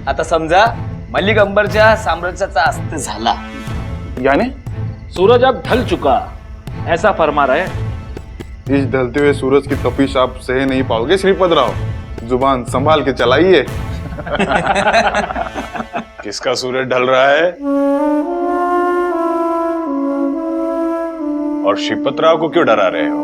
आता समजा मलिक अंबरच्या साम्राज्याचा अस्त झाला, यानी सूरज अब ढल चुका, ऐसा फरमा रहे। इस ढलते हुए सूरज की तपिश आप सह नहीं पाओगे श्रीपद राव, जुबान संभाल के चलाइए। किसका सूरज ढल रहा है और श्रीपत राव को क्यों डरा रहे हो?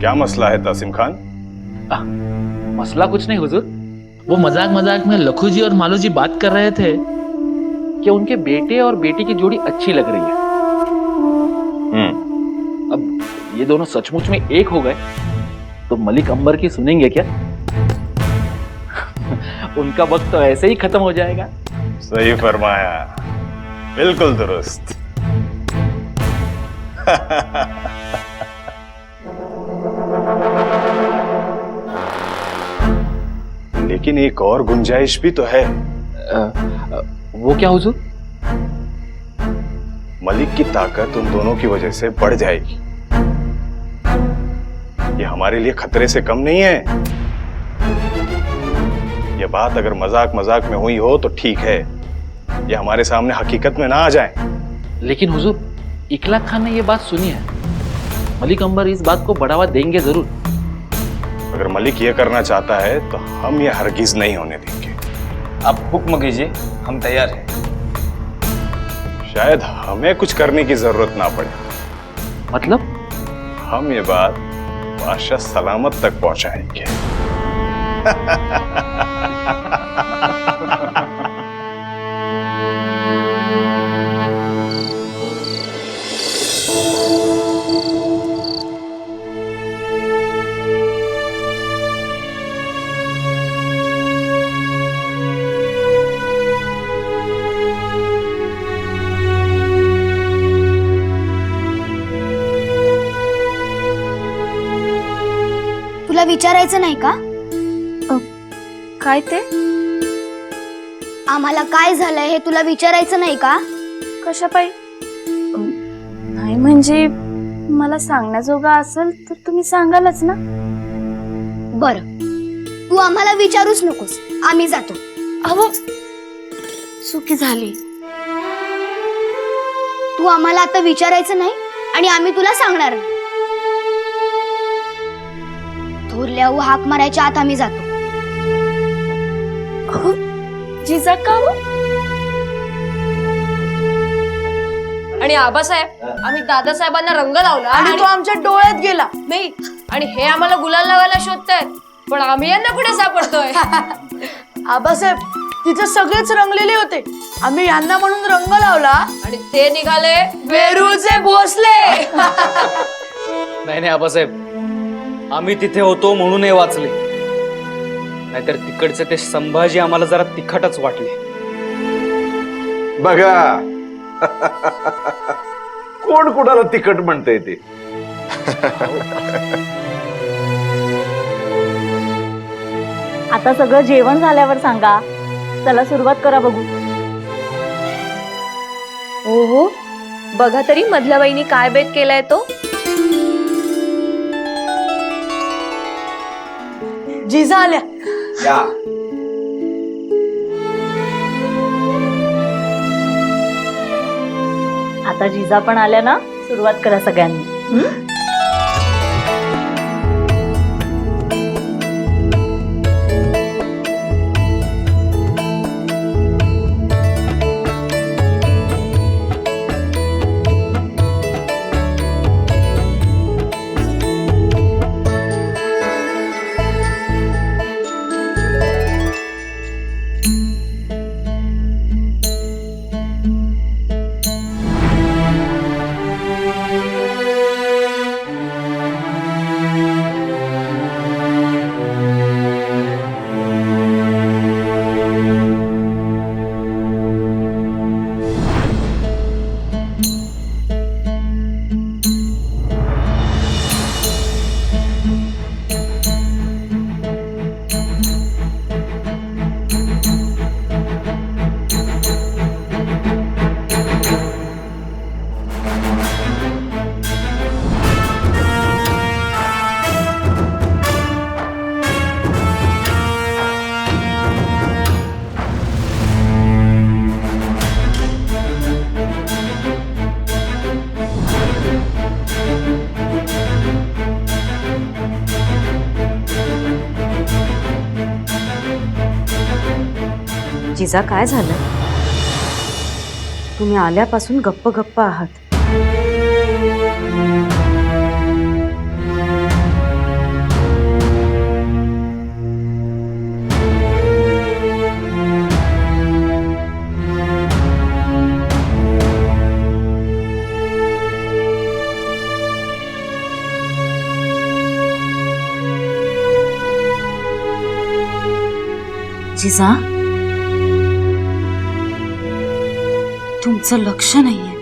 क्या मसला है तासिम खान? मसला कुछ नहीं हुजूर, वो मजाक मजाक में लखू जी और मालू जी बात कर रहे थे कि उनके बेटे और बेटी की जोड़ी अच्छी लग रही है। अब ये दोनों सचमुच में एक हो गए तो मलिक अंबर की सुनेंगे क्या? उनका वक्त तो ऐसे ही खत्म हो जाएगा। सही फरमाया, बिल्कुल दुरुस्त। लेकिन एक और गुंजाइश भी तो है। वो क्या हुजूर? मलिक की ताकत उन दोनों की वजह से बढ़ जाएगी। ये हमारे लिए खतरे से कम नहीं है। ये बात अगर मजाक मजाक में हुई हो तो ठीक है, ये हमारे सामने हकीकत में ना आ जाए। लेकिन हुजूर, इकलाक खान ने ये बात सुनी है, मलिक अंबर इस बात को बढ़ावा देंगे जरूर। अगर मलिक ये करना चाहता है तो हम ये हरगिज नहीं होने देंगे। आप हुक्म कीजिए, हम तैयार हैं। शायद हमें कुछ करने की जरूरत ना पड़े। मतलब? हम ये बात बादशाह सलामत तक पहुंचाएंगे। तुला विचारायचं नाही का? काय ते? आम्हाला काय झालंय हे तुला विचारायचं नाही का? कशापायी? नाही म्हणजे मला सांगण्याजोगा असेल तर तुम्ही सांगालच ना. बर, तू आम्हाला विचारूच नकोस, आम्ही जातो. अहो, चुकी झाली. तू आम्हाला आता विचारायचं नाही आणि आम्ही तुला सांगणार नाही. थोरल्या हाक मारायच्या आत आम्ही जातो. जिजा का हो? आणि आबासाहेब, आम्ही दादासाहेबांना रंग लावला आणि तो आमच्या डोळ्यात गेला नाही, आणि हे आम्हाला गुलाल लावायला शोधतायत, पण आम्ही यांना कुठे सापडतोय? आबासाहेब, तिथे सगळेच रंगलेले होते, आम्ही यांना म्हणून रंग लावला आणि ते निघाले वेरूळचे भोसले. नाही नाही आबासाहेब, आम्ही तिथे होतो म्हणून हे वाचले, नाहीतर तिकडचे ते संभाजी आम्हाला जरा तिखटच वाटले. बघा, कोण कुणाला तिखट म्हणतंय ते. आता सगळं जेवण झाल्यावर सांगा. चला सुरुवात करा बघू. हो हो, बघा तरी मधल्या वहिनी काय बेत केलाय तो. जिजा आल्या. आता जिजा पण आल्या ना, सुरुवात करा सगळ्यांनी. जिजा काय झालं? तुम्ही आल्यापासून गप्प गप्प आहात. जिजा, तुमचं लक्ष नाहीये.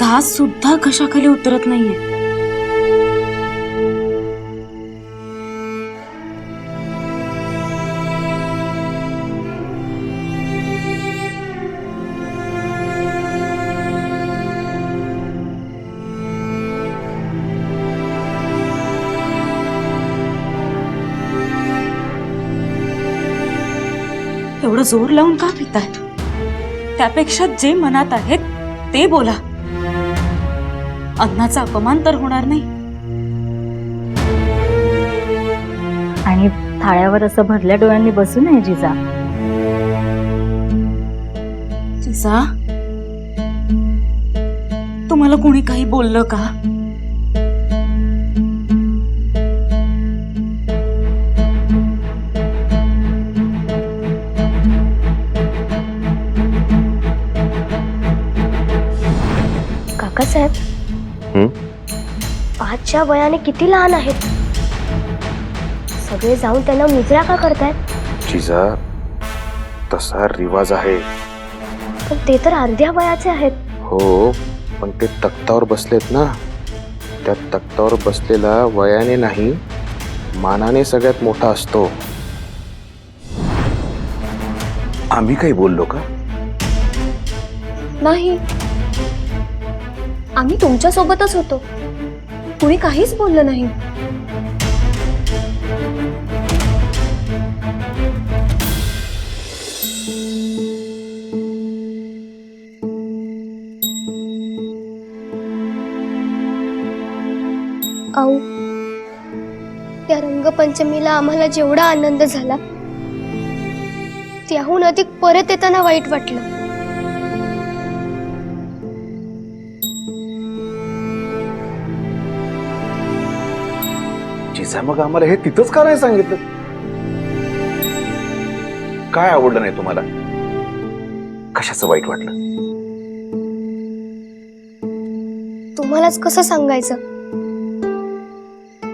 घास सुद्धा कशाखाली उतरत नाहीये. एवढं जोर लावून का पिताय? त्यापेक्षा जे मनात आहे ते बोला. अन्नाचा अपमान तर होणार नाही. आणि थाळ्यावर असं भरल्या डोळ्यांनी बसू नये जिजा. जिजा, तुम्हाला कोणी काही बोललं का? काकासाहेब, आजच्या वयाने किती लहान आहेत. सगळे जाऊन त्यांना मुजरा का करतायत? जिजा, तसा रिवाज आहे. पण ते तर अर्ध्या वयाचे आहेत. हो, पण ते तख्तावर बसलेत ना. त्या तख्तावर बसलेला वयाने नाही, मानाने सगळ्यात मोठा असतो. आम्ही काही बोललो का? नाही, आम्ही तुमच्या सोबतच होतो. कुणी काहीच बोललं नाही. आऊ, या रंगपंचमीला आम्हाला जेवढा आनंद झाला त्याहून अधिक परत येताना वाईट वाटलं. जिजा, मग आम्हाला हे तिथंच करायला सांगितलं. काय आवडलं नाही तुम्हाला? कशाचं वाईट वाटलं? तुम्हालाच कसं सांगायचं?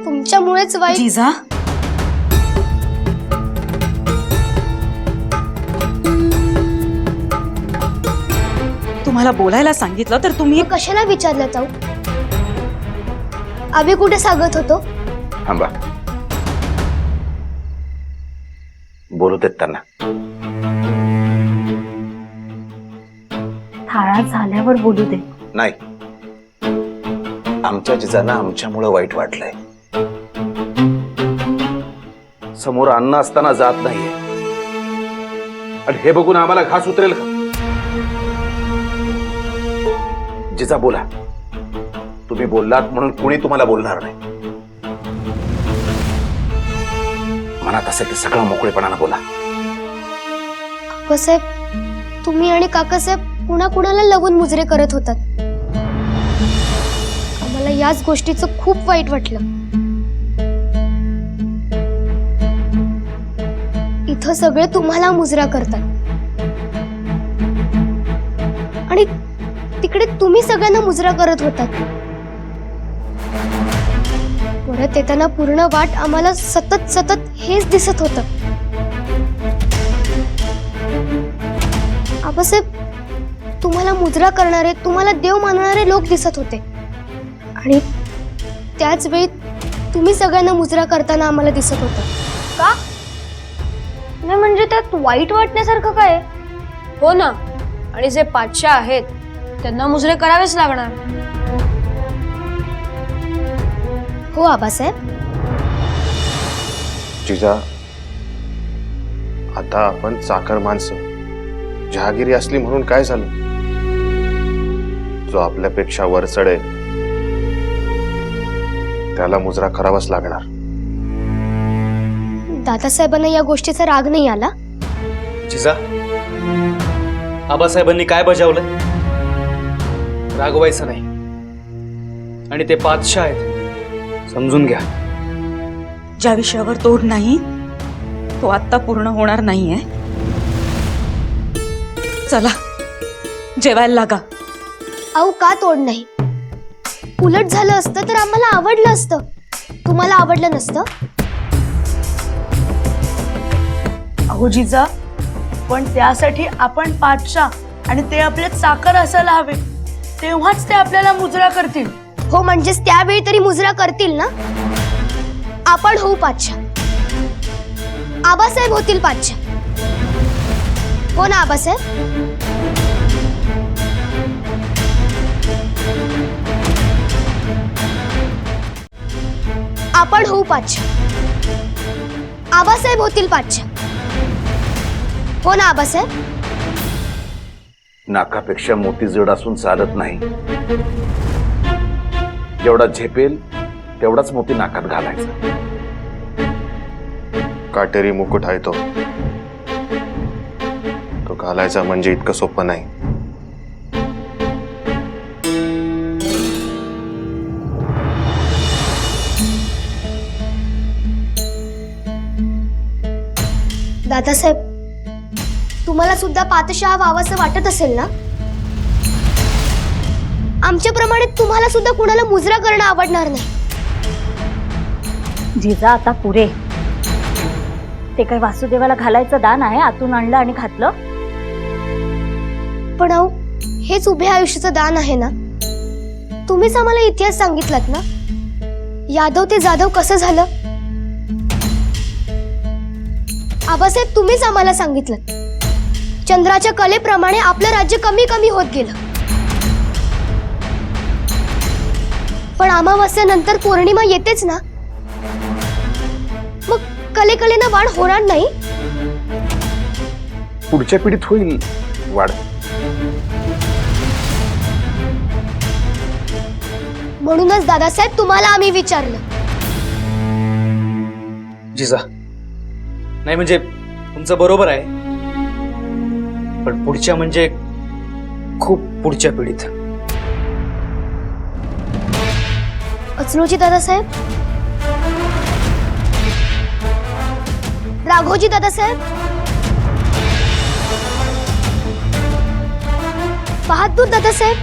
तुमच्यामुळेच वाईट. जिजा, तुम्हाला बोलायला सांगितलं तर तुम्ही मग कशाला विचारलं जाऊ? आम्ही कुठे सांगत होतो? थांबा, बोलू देत त्यांना. थाळा झाल्यावर बोलू दे. नाही, आमच्या जिजांना आमच्यामुळं वाईट वाटलंय. समोर अन्न असताना जात नाहीये आणि हे बघून आम्हाला घास उतरेल का? जिजा, बोला. तुम्ही बोललात म्हणून कुणी तुम्हाला बोलणार नाही. मनात असेल ते सगळं मोकळेपणानं बोला. काकासाहेब, तुम्ही आणि काकासाहेब कुणाकुणाला लवून मुजरे करत होतात. आम्हाला याच गोष्टीचं खूप वाईट वाटलं. इथं सगळे तुम्हाला मुजरा करतात आणि तिकडे तुम्ही सगळ्यांना मुजरा करत होतात. परत येताना पूर्ण वाट आम्हाला सतत सतत हेच दिसत होतं. आबासाहेब, तुम्हाला मुजरा करणारे, तुम्हाला देव मानणारे लोक दिसत होते आणि त्याच वेळी तुम्ही सगळ्यांना मुजरा करताना आम्हाला दिसत होतं. का नाही म्हणजे त्यात वाईट वाटण्यासारखं काय? हो ना, आणि जे पाचशा आहेत त्यांना मुजरे करावेच लागणार. हो आबासाहेब. जिजा, आता आपण चाकर माणसं. जहागिरी असली म्हणून काय झालं? जो आपल्यापेक्षा वर चढेल त्याला मुजरा करावाच लागणार. दादासाहेबांना या गोष्टीचा राग नाही आला? जिजा, आबासाहेबांनी काय बजावलं? रागवायचं नाही. आणि ते पाचशा आहेत, समजून घ्या. ज्या विषयावर तोड नाही तो आत्ता पूर्ण होणार नाहीये. चला जेवायला लागा. अहो का तोड नाही? उलट झालं असतं तर आम्हाला आवडलं असतं. तुम्हाला आवडलं नसतं? अहो जिजा, पण त्यासाठी आपण पातशा आणि ते आपल्यात साखर असायला हवे, तेव्हाच ते आपल्याला मुजरा करतील. हो, म्हणजेच त्यावेळी तरी मुजरा करतील ना. आपण होऊ पाचशा, आबासाहेब होतील पाचशा. हो ना आबासाहेब? आपण होऊ पाचशा, आबासाहेब होतील पाचशा. हो ना आबासाहेब? नाकापेक्षा मोती जड असून चालत नाही. जेवढा झेपेल तेवढाच मोती नाकात घालायचा. काटेरी मुकुट आहे तो घालायचा म्हणजे इतकं सोपं नाही. दादासाहेब, तुम्हाला सुद्धा पातशहा व्हावंसं वाटत असेल ना? आमच्याप्रमाणे तुम्हाला सुद्धा कुणाला मुजरा करणं आवडणार नाही. जिजा आता पुरे. ते काय वासुदेवाला घालायचं दान आहे, आतून आणलं आणि घातलं? पण अहो, हेच उभ्या आयुष्याचं दान आहे ना. तुम्हीच आम्हाला इतिहास सांगितलात ना, यादव ते जाधव कसं झालं. आबासाहेब, तुम्हीच आम्हाला सांगितलं, चंद्राच्या कलेप्रमाणे आपलं राज्य कमी कमी होत गेलं. पण अमावस्यानंतर पौर्णिमा येतेच ना, मग कलेकलेनं वाढ होणार नाही? पुढच्या पिढीत होईल वाढ. म्हणूनच दादासाहेब तुम्हाला आम्ही विचारलं. जिजा, नाही म्हणजे तुमचं बरोबर आहे, पण पुढच्या म्हणजे खूप पुढच्या पिढीत. अचलोजी दादासाहेब, राघोजी दादासाहेब, बहादूर दादासाहेब,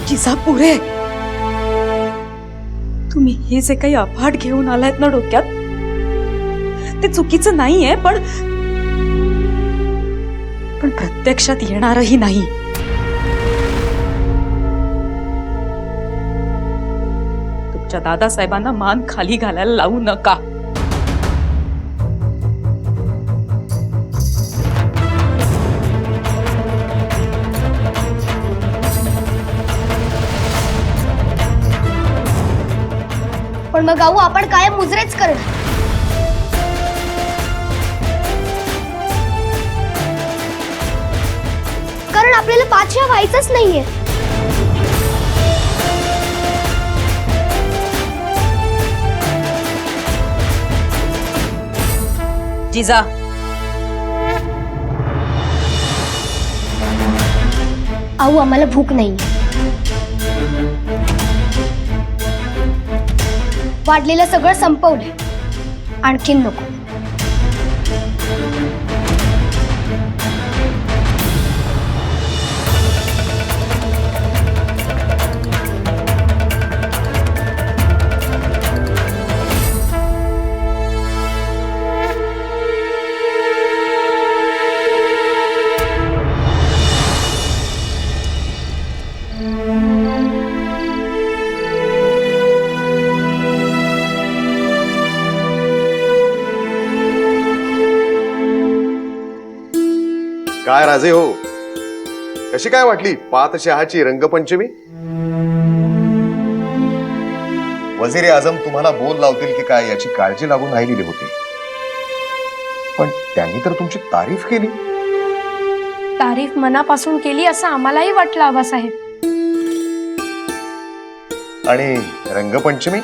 जिजा पुरे. तुम्ही हे जे काही अफाट घेऊन आलायत ना डोक्यात, ते चुकीचं नाहीये, पण प्रत्यक्षात येणारही नाही. तुमच्या दादासाहेबांना मान खाली घालायला लावू नका. पण मग गाऊ आपण कायम मुजरेच करणार. कारण आपल्याला पाचशा व्हायचंच नाहीये. जिजा, आऊ, आम्हाला भूक नाही. वाढलेलं सगळं संपवलंय, आणखीन नको. काय राजे हो, कशी काय वाटली पातशहाची रंगपंचमी? वजीर आजम तुम्हाला बोल लावतील की काय याची काळजी लागून राहिलेली होती, पण त्यांनी तर तुमची तारीफ केली. तारीफ मनापासून केली असं आम्हालाही वाटलं आबासाहेब. आणि रंगपंचमी?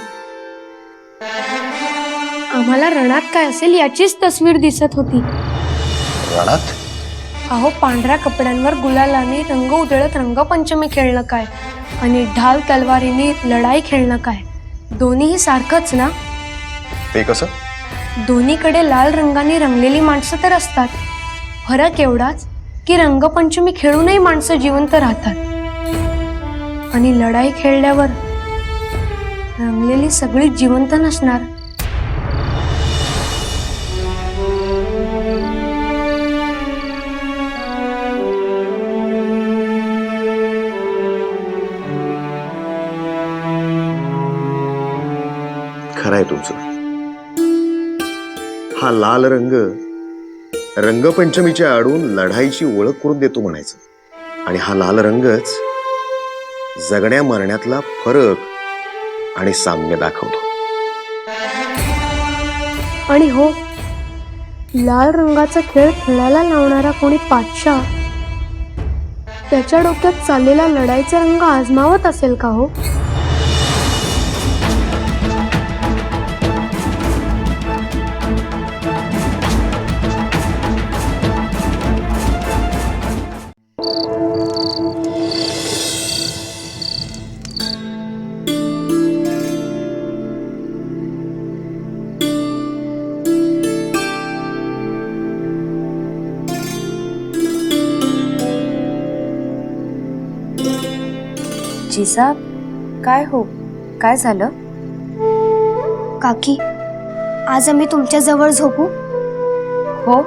आम्हाला रणात काय असेल याचीच तस्वीर दिसत होती. रणात? अहो, पांढऱ्या कपड्यांवर गुलालाने रंग उधळत रंगपंचमी खेळणं काय आणि ढाल तलवारीने लढाई खेळणं काय, दोन्हीही सारखंच ना? ते कसं? दोन्हीकडे लाल रंगाने रंगलेली माणसं तर असतात. फरक एवढाच की रंगपंचमी खेळूनही माणसं जिवंत राहतात आणि लढाई खेळल्यावर रंगलेली सगळी जिवंत नसणार. खरं आहे तुमचं. हा लाल रंग रंगपंचमीच्या आडून लढाईची ओळख करून देतो म्हणायचं. आणि हा लाल रंगच जगण्या मरण्यातला फरक आणि साम्य दाखवतो. आणि हो, लाल रंगाचा खेळ खेळायला लावणारा कोणी पातशाह त्याच्या डोक्यात चाललेला लढाईचा रंग आजमावत असेल का हो? जिजाब, काय हो, काय झालं? काकी, आज आम्ही तुमच्या जवळ झोपू? हो,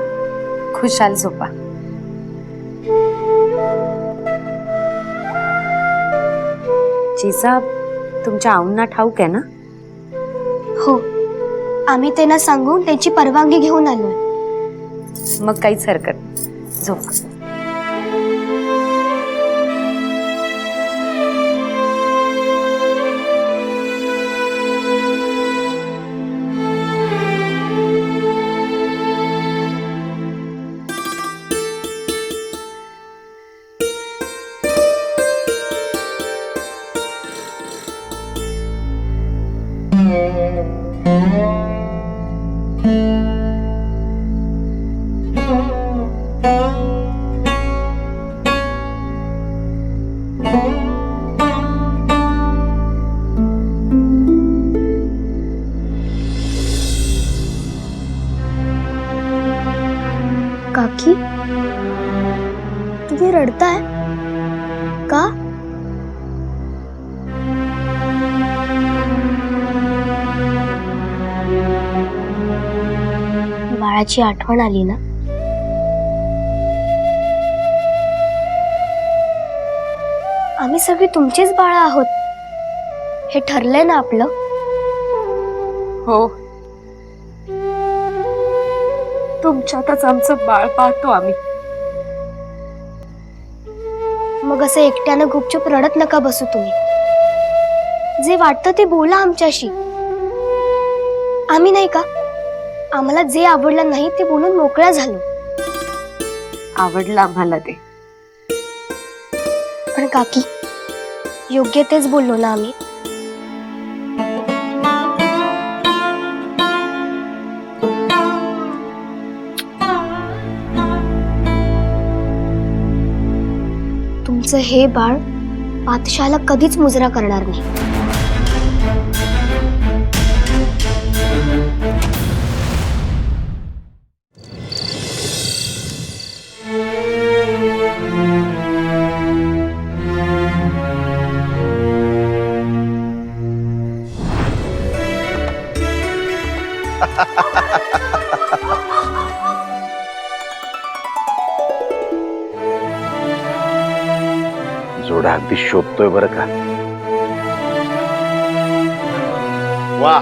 खुशाल झोपा. जिजाब, तुमच्या आऊंना ठाऊक आहे ना? हो, आम्ही त्यांना सांगून त्यांची परवानगी घेऊन आलोय. मग काहीच हरकत नाही. झोप. काकी, तुम्ही रडताय का? बाळाची आठवण आली ना? आम्ही सगळी तुमचीच बाळ आहोत, हे ठरलंय ना आपलं? हो, तुमच्यातच आमचं बाळ पाहतो आम्ही. मग असं एकट्यानं गुपचूप रडत नका बसू तुम्ही. जे वाटतं ते बोला आमच्याशी. आम्ही नाही का, आम्हाला जे आवडलं नाही ते बोलून मोकळ्या झालो. आवडलं आम्हाला ते. पण काकी, योग्य तेच बोललो ना आम्ही? तुमचं हे बाळ पातशाला कधीच मुजरा करणार नाही. जोडा अगदी शोधतोय बरं का. वा,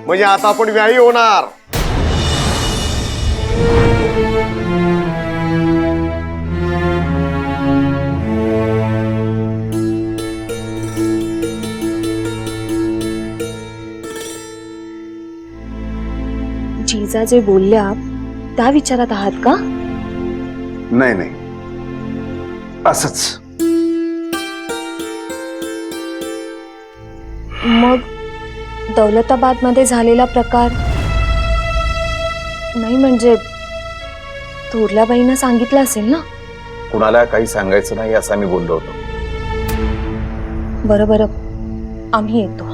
म्हणजे आता आपण व्यायी होणार. जिजा जे बोलल्या त्या विचारात आहात का? नाही नाही, असंच. मग दौलताबादमध्ये झालेला प्रकार नाही म्हणजे थोरल्याबाईंना सांगितलं असेल ना? कुणाला काही सांगायचं नाही असं मी बोललो होतो. बरं बरं, आम्ही येतो.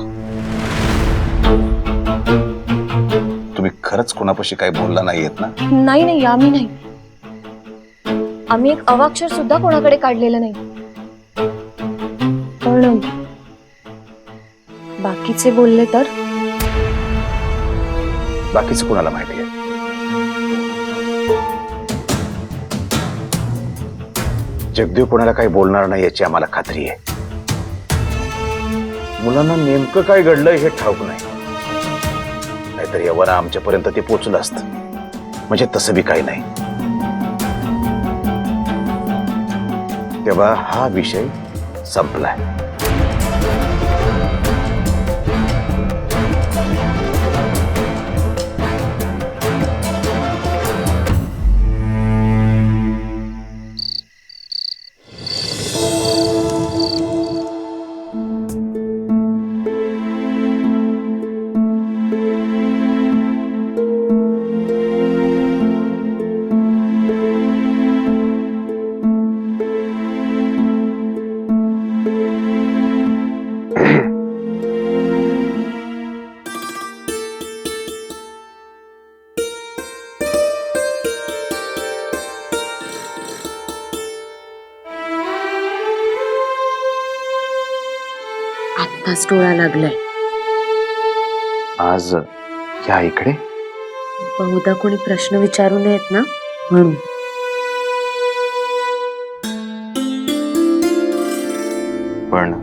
तुम्ही खरंच कुणापाशी काही बोलला नाहीयेत ना? नाही नाही, आम्ही नाही. आम्ही एक अवाक्षर सुद्धा कोणाकडे काढलेलं नाही. पण बाकीचे बोलले तर? बाकीचं कुणाला माहिती आहे? जगदेव कोणाला काही बोलणार नाही याची आम्हाला खात्री आहे. मुलांना नेमकं काय घडलंय हे ठाऊक नाही, नाहीतर यवना आमच्यापर्यंत ते पोचलं असतं. म्हणजे तसं बी काही नाही. तेव्हा हा विषय संपलाय. आत्ताच डोळा लागलाय. आज या इकडे बहुधा कोणी प्रश्न विचारू नयेत ना म्हणून. पण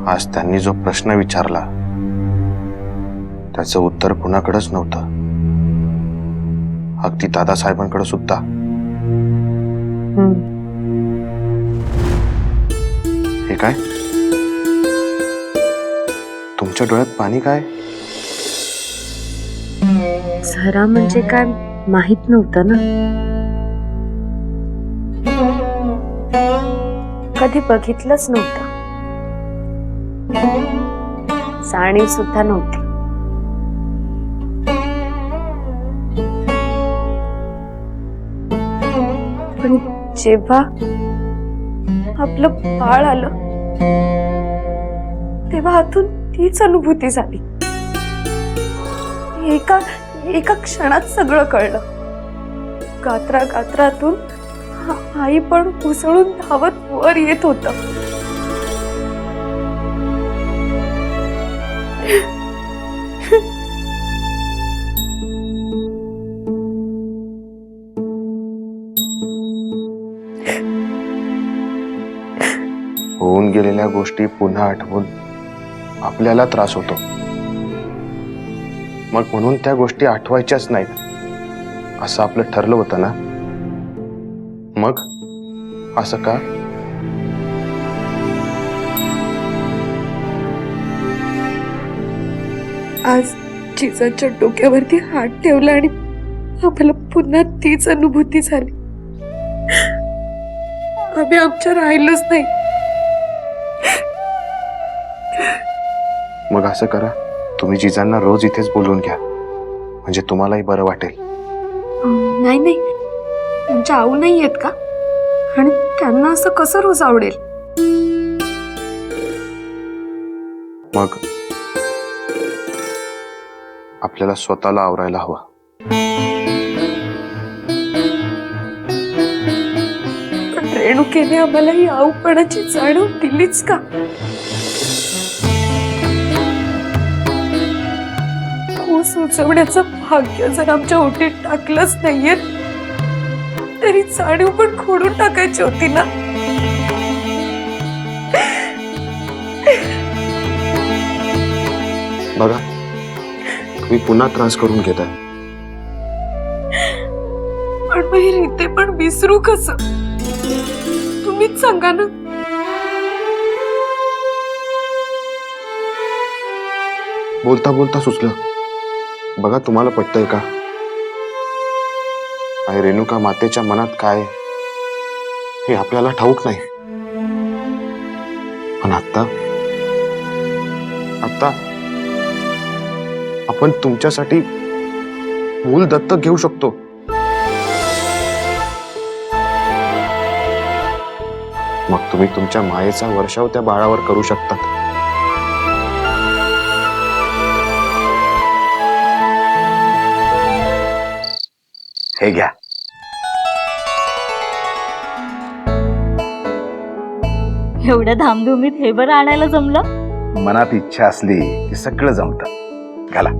आज त्यांनी जो प्रश्न विचारला त्याचं उत्तर कुणाकडेच नव्हतं. अगदी दादासाहेबांकडे सुद्धा. हे काय? तुमच्या डोळ्यात पाणी काय? झरा म्हणजे काय माहित नव्हतं ना. कधी बघितलंच नव्हतं. जाणीव सुद्धा नव्हती. पण जेव्हा आपलं बाळ आलं तेव्हा आतून तीच अनुभूती झाली. एका क्षणात सगळं कळलं. गात्रातून आई पण उसळून धावत वर येत होत. होऊन गेलेल्या गोष्टी पुन्हा आठवून आपल्याला त्रास होतो. मग म्हणून त्या गोष्टी आठवायच्याच नाहीत असं आपलं ठरलं होतं ना. मग असं का? आज जिजाच्या डोक्यावरती हात ठेवला आणि आम्हाला पुन्हा तीच अनुभूती झाली. आम्ही आमच्या राहिलोच नाही. मग असं करा, तुम्ही जिजांना रोज इथेच बोलवून घ्या, म्हणजे तुम्हालाही बरं वाटेल. नाही नाही, त्यांच्या आऊ नाही आहेत का? आणि त्यांना असं कसं रोज आवडेल? मग आपल्याला स्वतःला आवरायला हवं. पण रेणुकेने आम्हाला ही आऊपणाची जाणीव दिलीच का? सुचवण्याचं भाग्य जर आमच्या ओटीत टाकलंच नाहीये तरी जाणीव पण खोडून टाकायची होती ना. बघा, तुम्ही पुन्हा त्रास करून घेताय. पण मग ही रीते पण विसरू कसं? तुम्हीच सांगा ना. बोलता बोलता सुचलं. बघा, तुम्हाला पटतंय का? आणि रेणुका मातेच्या मनात काय हे आपल्याला ठाऊक नाही. पण आता शकता. आपण तुमच्यासाठी मूल दत्तक घेऊ शकतो. मग तुम्ही तुमच्या मायेचा वर्षाव त्या बाळावर करू शकतात. हे घ्या. एवढ्या धामधुमीत हे बरं आणायला जमलं. मनात इच्छा असली की सगळं जमतं. घाला.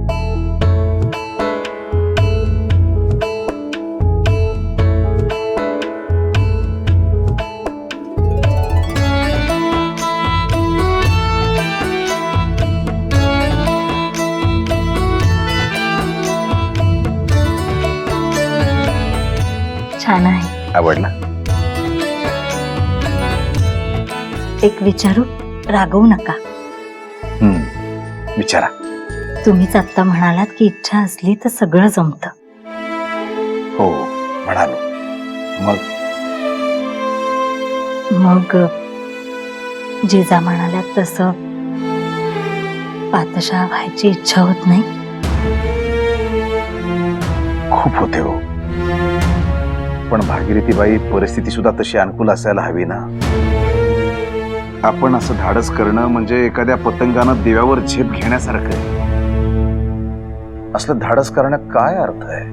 छान आहे. आवडला? एक विचारू, रागवू नका. विचारा. तुम्हीच आत्ता म्हणालात की इच्छा असली तर सगळं जमतं. हो म्हणालो. मग जिजा म्हणाल्यात तसं पातशाह व्हायची इच्छा होत नाही. खूप होते हो, पण भागीरथीबाई परिस्थिती सुद्धा तशी अनुकूल असायला हवी ना. आपण असं धाडस करणं म्हणजे एखाद्या पतंगानं देवावर झेप घेण्यासारखं आहे. असलं धाडस करण्यात काय अर्थ आहे?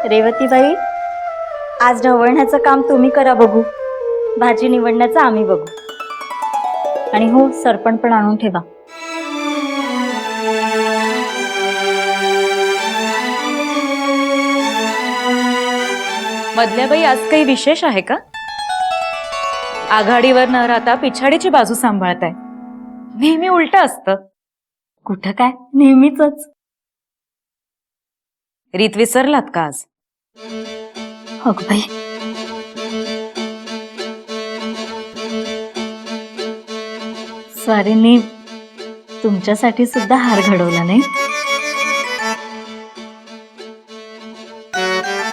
रेवतीबाई, आज ढवळण्याचं काम तुम्ही करा बघू. भाजी निवडण्याचं आम्ही बघू. आणि हो, सरपण पण आणून ठेवा. मधल्याबाई, आज काही विशेष आहे का? आघाडीवर न राहता पिछाडीची बाजू सांभाळताय. नेहमी उलट असतं. कुठं काय, नेहमीच. रीत विसरलात का आज? अग बाई, स्वारींनी तुमच्यासाठी सुद्धा हार घडवला नाही.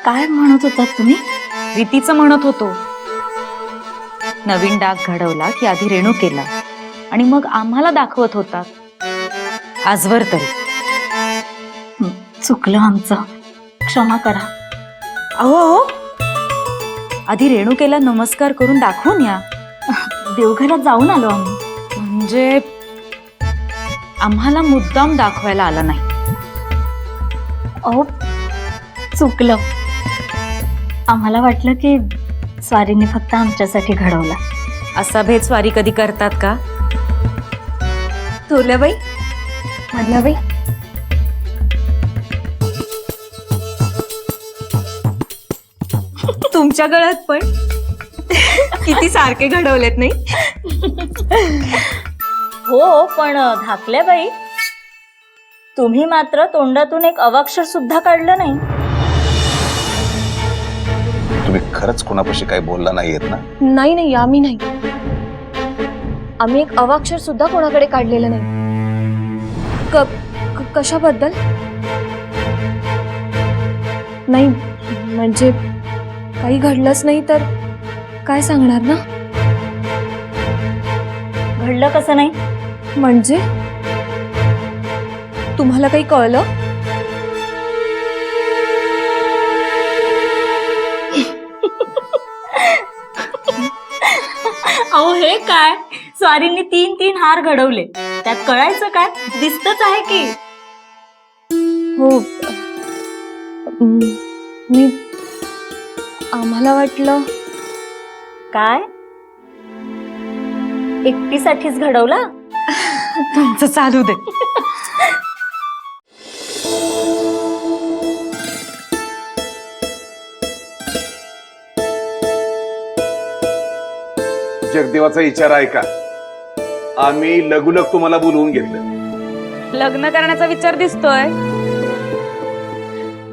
काय म्हणत होतात तुम्ही? रीतीचं म्हणत होतो. नवीन डाग घडवला की आधी रेणू केला आणि मग आम्हाला दाखवत होतात. आजवर तरी चुकलं आमचं, क्षमा करा. अहो, आधी रेणुकेला नमस्कार करून दाखवून या. देवघरात जाऊन आलो आम्ही. म्हणजे आम्हाला मुद्दाम दाखवायला आला नाही. अहो, चुकलं. आम्हाला वाटलं की स्वारीने फक्त आमच्यासाठी घडवला. असा भेद स्वारी कधी करतात का? थोरल्याबाई, मधल्याबाई, तुमच्या गळ्यात पण किती सारखे घडवलेत नाही? हो, पण धाकल्या बाई, तुम्ही मात्र तोंडातून एक अवाक्षर सुद्धा काढलं नाही. तुम्ही खरंच कोणापाशी काही बोलला नाहीयेत ना? नाही, आम्ही नाही. आम्ही एक अवाक्षर सुद्धा कोणाकडे काढलेलं नाही. कशाबद्दल? नाही म्हणजे काही घडलंच नाही तर काय सांगणार ना? घडलं कसं नाही? म्हणजे तुम्हाला काही कळलं? अहो, हे काय? स्वारींनी 3 हार घडवले, त्यात कळायचं काय? दिसतच आहे की. हो, मी आम्हाला वाटलं. काय एकटीसाठीच घडवला? तुमचं चालू दे. जगदेवाचा विचार ऐका. आम्ही लगुलग तुम्हाला बोलवून घेतलं. लग्न करण्याचा विचार दिसतोय.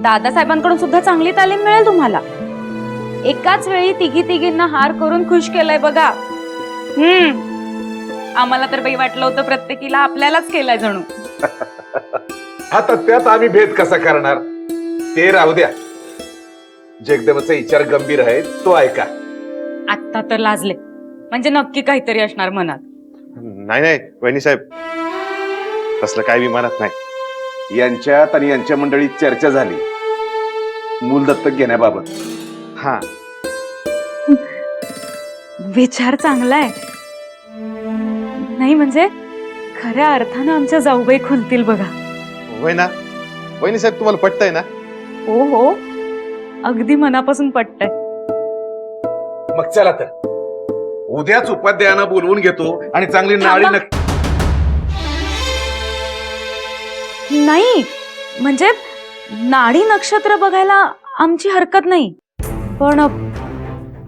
दादासाहेबांकडून सुद्धा चांगली तालीम मिळेल तुम्हाला. एकाच वेळी तिघींना हार करून खुश केलाय बघा. आम्हाला तर बाई वाटलं होतं प्रत्येकीला आपल्यालाच केलाय जणू. आता त्यात आम्ही भेद कसा करणार ते राहू द्या. जगदेवाचा विचार गंभीर आहे तो ऐका. आत्ता तर लाजले, म्हणजे नक्की काहीतरी असणार मनात. नाही नाही वहिनी साहेब, तसलं काय विमानात नाही. यांच्यात आणि यांच्या मंडळीत चर्चा झाली मूल दत्तक घेण्याबाबत. हा, विचार चांगला आहे. नाही म्हणजे खऱ्या अर्थानं आमच्या जाऊबाई खुलतील बघा. होय ना वहिनी साहेब, तुम्हाला पटतंय ना? हो हो, अगदी मनापासून पटतंय. मग चला तर उद्याच उपाध्यायांना बोलवून घेतो आणि चांगली नाळी नाही म्हणजे नाडी नक्षत्र बघायला आमची हरकत नाही,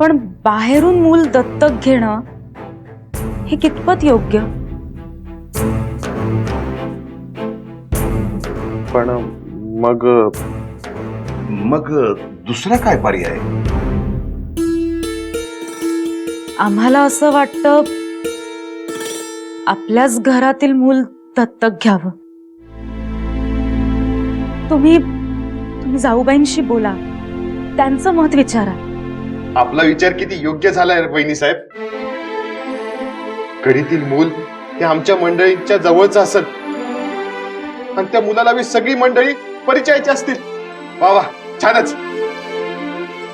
पण बाहेरून मूल दत्तक घेणं हे कितपत योग्य? पण मग मग दुसरा काय पर्याय? आम्हाला असं वाटतं आपल्याच घरातील मूल दत्तक घ्यावं. तुम्ही जाऊबाईंशी बोला, त्यांचं मत विचारा. आपला विचार किती योग्य झालाय वहिनी साहेब. घडीतील मूल हे आमच्या मंडळींच्या जवळच असत आणि त्या मुलाला मी सगळी मंडळी परिचयाची असतील. वा वा, छानच.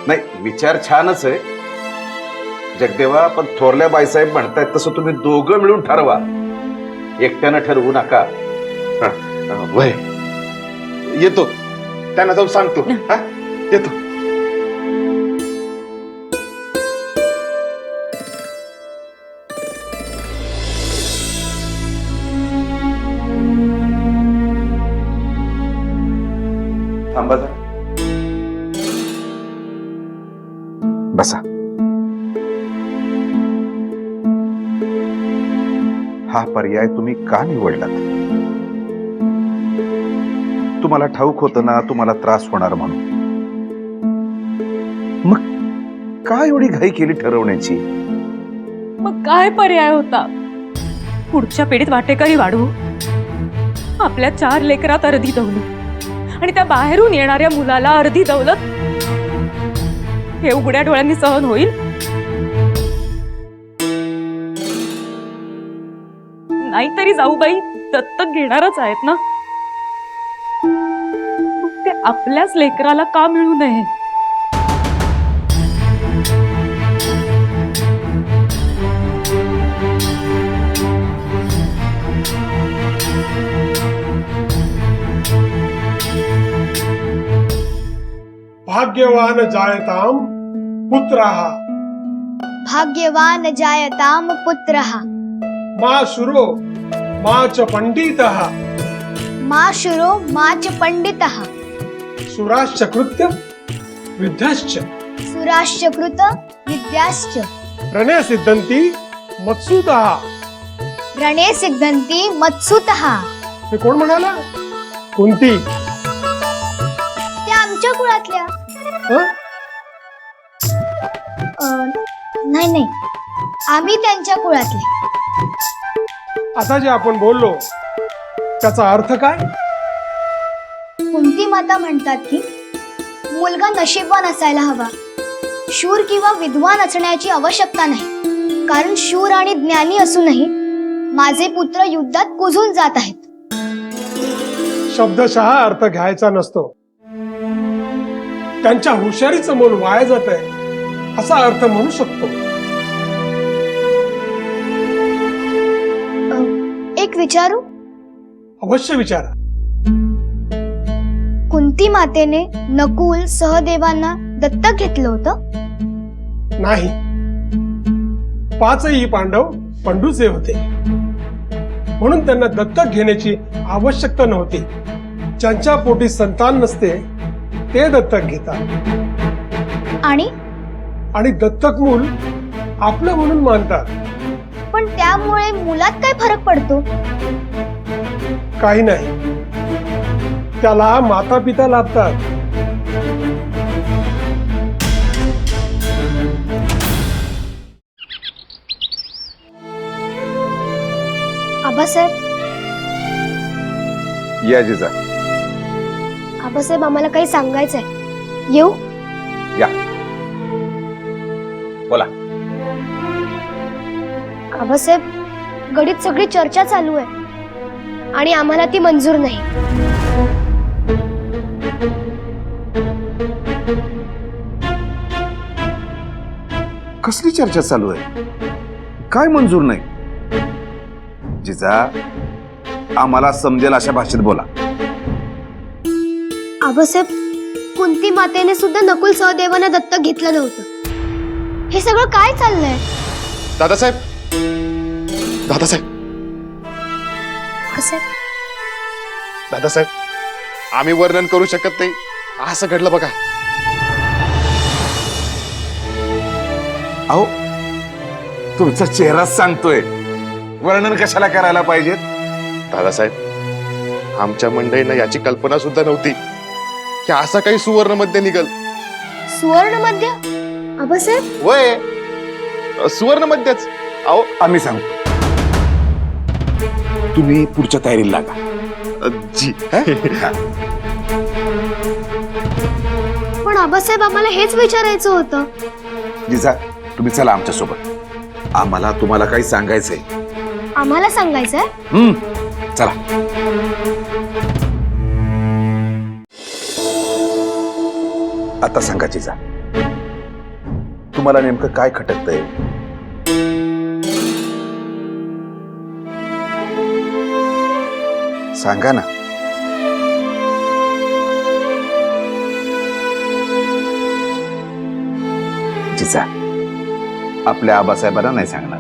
नाही, विचार छानच आहे जगदेवा, पण थोरल्या बाईसाहेब म्हणतायत तसं तुम्ही दोघं मिळून ठरवा, एकट्यानं ठरवू नका. वय येतो, त्यांना जाऊन सांगतो. हा, येतो. थांबा जरा. बसा. हा पर्याय तुम्ही का निवडलात? तुम्हाला ठाऊक होतं ना तुम्हाला त्रास होणार म्हणून. मग काय एवढी घाई केली ठरवण्याची? मग काय पर्याय होता? पुढच्या पिढीत वाटेकरी वाढवू, आपल्या 4 लेकरात अर्धी दौलत आणि त्या बाहेरून येणाऱ्या मुलाला अर्धी दौलत, हे उघड्या डोळ्यांनी सहन होईल? नाहीतरी जाऊबाई दत्तक घेणारच आहेत ना, ते आपल्याच लेकराला का मिळू नये? भाग्यवान जायताम पुत्रः. भाग्यवान जायताम पुत्रः. मा शुरो मा च पंडितः. मा शुरो मा च पंडितः. सुराश्च कृत्य विद्याश्च. सुराश्च कृत विद्याश्च. रणे सिद्धन्ति मत्सुतः. रणे सिद्धन्ति मत्सुतः. हे कोण म्हणाला? कुंती. त्या आमच्या कुळातल्या. हं? नाही, आम्ही त्यांच्या कुळातले. आता जे आपण बोललो त्याचा अर्थ काय? कुंती माता म्हणतात की मुलगा नशीबवान असायला हवा, शूर किंवा विद्वान असण्याची आवश्यकता नाही, कारण शूर आणि ज्ञानी असूनही माझे पुत्र युद्धात कुजून जात आहेत. शब्दशः अर्थ घ्यायचा नसतो. त्यांच्या हुशारीचं मोल वाया जात आहे असा अर्थ म्हणू शकतो. एक विचारू? अवश्य विचारा. कुंती मातेने नकुल सहदेवांना दत्तक घेतलं होतं? नाही, 5ही पांडव पंडूचे होते म्हणून त्यांना दत्तक घेण्याची आवश्यकता नव्हती. ज्यांच्या पोटी संतान नसते ते दत्तक घेतात आणि दत्तक मूल आपलं म्हणून मानतात. पण त्यामुळे मुलात काय फरक पडतो? काही नाही, त्याला माता पिता लाभतात. आबासाहेब, या जिजा. आबासाहेब आम्हाला काही सांगायचंय. येऊ? या बोला. आबासाहेब गडीत सगळी चर्चा चालू आहे आणि आम्हाला ती मंजूर नाही. कसली चर्चा चालू आहे? काय मंजूर नाही? जिजा, आम्हाला समजेल अशा भाषेत बोला. आबासाहेब, कुंती मातेने सुद्धा नकुल सहदेवांना दत्तक घेतलं नव्हतं. हे सगळं काय चाललंय? दादासाहेब, दादासाहेब, आबासाहेब, दादासाहेब, आम्ही वर्णन करू शकत नाही असं घडलं बघा. अहो, तुमचा चेहराच सांगतोय. वर्णन कशाला करायला पाहिजेत? दादासाहेब, आमच्या मंडळींना याची कल्पना सुद्धा नव्हती की असा काही सुवर्ण मध्य निघल. सुवर्ण मध्य? आबासाहेब, वय सुवर्ण मध्यच. अहो, आम्ही सांगतो. तुम्ही पुढच्या तयारीला लागा. जी. पण आबासाहेब आम्हाला हेच विचारायचं होतं. जिजा, तुम्ही चला आमच्या सोबत. आम्हाला तुम्हाला काही सांगायचंय. आम्हाला सांगायचंय? चला. आता सांगा जिजा, तुम्हाला नेमकं काय खटकतंय? सांगा ना. जिजा, आपल्या आबासाहेबांना नाही सांगणार.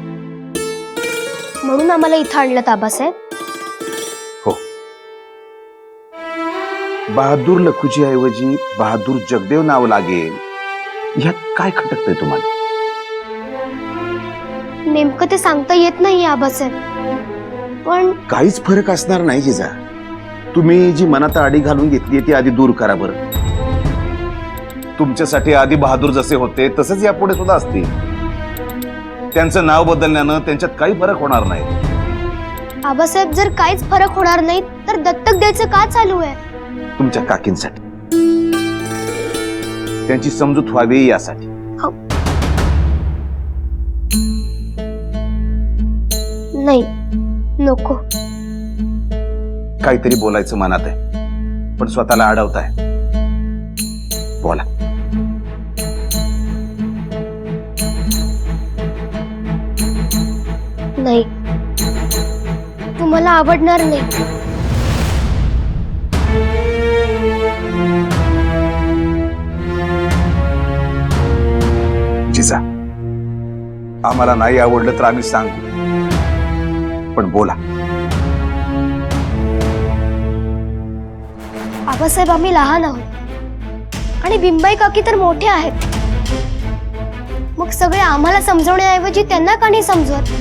म्हणून आम्हाला इथं आणलं आबासाहेब? हो. बहादूर लखुजी ऐवजी बहादूर जगदेव नाव लागेल ह्यात काय खटकतंय तुम्हाला? नेमकं ते सांगता येत नाही आबासाहेब. पण काहीच फरक असणार नाही जिजा. तुम्ही जी मनात आडी घालून घेतली ती आधी दूर करा बरं. तुमच्यासाठी आधी बहादूर जसे होते तसेच यापुढे सुद्धा असतील. त्यांचं नाव बदलण्यानं त्यांच्यात काही फरक होणार नाही. आबासाहेब, जर काहीच फरक होणार नाही तर दत्तक द्यायचं का चालू आहे? तुमच्या काकींसाठी, त्यांची समजूत व्हावी यासाठी. नाही, नको. काहीतरी बोलायचं मनात आहे पण स्वतःला अडवताय. बोला. नाही, तुम्हाला आवडणार नाही. जिजा, आम्हाला नाही आवडलं तर आम्ही सांगू, पण बोला. आबासाहेब, आम्ही लहान आहोत आणि बिंबाई काकी तर मोठे आहेत. मग सगळे आम्हाला समजवण्याऐवजी त्यांना का नाही समजवत?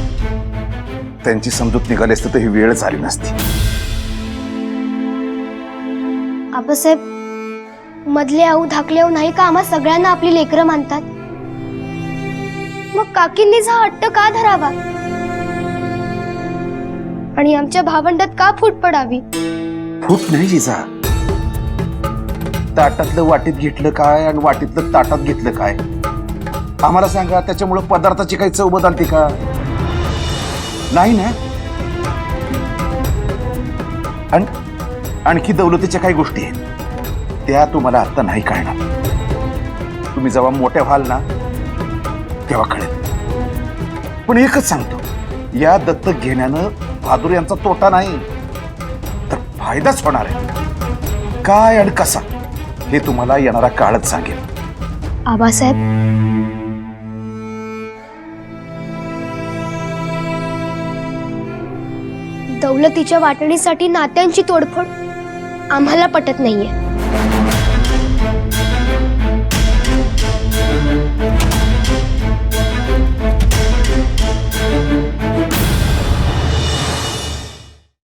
त्यांची समजूत निघाली असती तर ही वेळ झाली नसती. आबासाहेब, मधले आऊ धाकले आऊ नाही का आम्हा सगळ्यांना आपली लेकरं मानतात? मग काकींनीच हा हट्ट का धरावा आणि आमच्या भावंडात का फूट पडावी? फूट नाही जिजा. ताटातलं वाटीत घेतलं काय आणि वाटीतलं ताटात घेतलं काय? आम्हाला सांगा, त्याच्यामुळे पदार्थाची काही चव बदलते का? नाही ना. आणखी दौलतीच्या काही गोष्टी आहेत त्या तुम्हाला आता नाही कळणार. तुम्ही जेव्हा मोठ्या व्हाल ना तेव्हा कळेल. पण एकच सांगतो, या दत्तक घेण्यानं बहादूर यांचा तोटा नाही तर फायदाच होणार आहे. काय आणि कसा हे तुम्हाला येणारा काळच सांगेल. आबासाहेब, दौलतीच्या वाटणीसाठी नात्यांची तोडफोड आम्हाला पटत नाहीये.